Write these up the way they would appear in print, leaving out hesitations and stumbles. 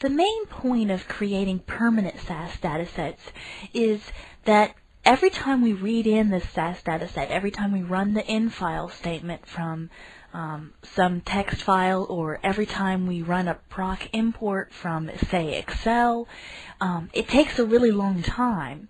the main point of creating permanent SAS datasets is that every time we read in this SAS dataset, every time we run the in-file statement from some text file, or every time we run a proc import from, say, Excel, it takes a really long time.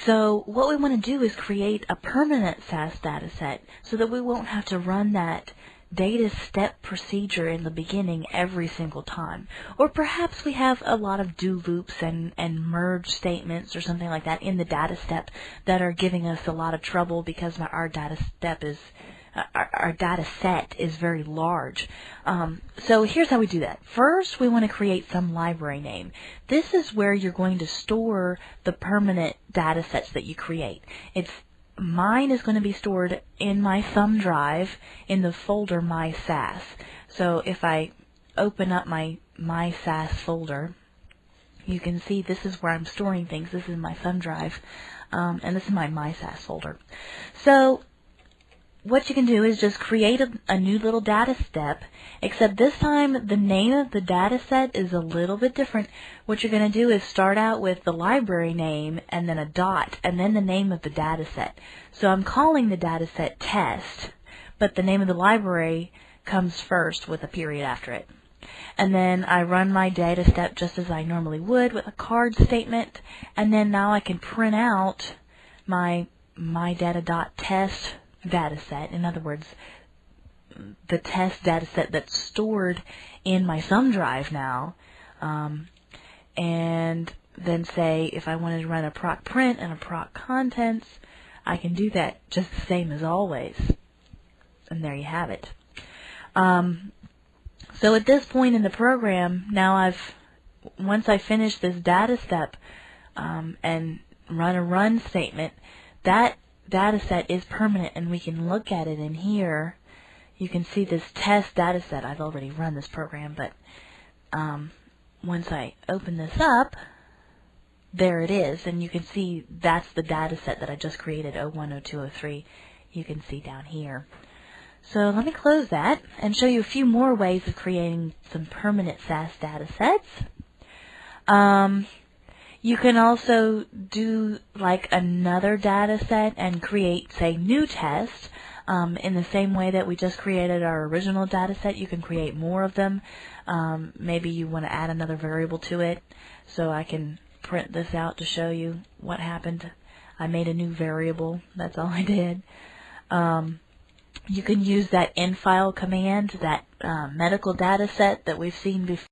So what we want to do is create a permanent SAS dataset so that we won't have to run that data step procedure in the beginning every single time. Or perhaps we have a lot of do loops and merge statements or something like that in the data step that are giving us a lot of trouble because our data step is our data set is very large. So here's how we do that. First, we want to create some library name. This is where you're going to store the permanent data sets that you create. Mine is going to be stored in my thumb drive in the folder My SAS. So if I open up my SAS folder, you can see this is where I'm storing things. This is my thumb drive, and this is my SAS folder. So what you can do is just create a new little data step, except this time the name of the data set is a little bit different. What you're going to do is start out with the library name and then a dot and then the name of the data set. So I'm calling the data set test, but the name of the library comes first with a period after it. And then I run my data step just as I normally would with a card statement, and then now I can print out my data.test data set. In other words, the test data set that's stored in my thumb drive now, and then say if I wanted to run a proc print and a proc contents, I can do that just the same as always. And there you have it. So at this point in the program, now once I finish this data step and run a run statement, that data set is permanent, and we can look at it in here. You can see this test data set. I've already run this program, but once I open this up, there it is, and you can see that's the data set that I just created, 01, 02, 03. You can see down here. So let me close that and show you a few more ways of creating some permanent SAS data sets. You can also do like another data set and create, say, new test. In the same way that we just created our original data set, you can create more of them. Maybe you want to add another variable to it. So I can print this out to show you what happened. I made a new variable. That's all I did. You can use that in-file command, that medical data set that we've seen before.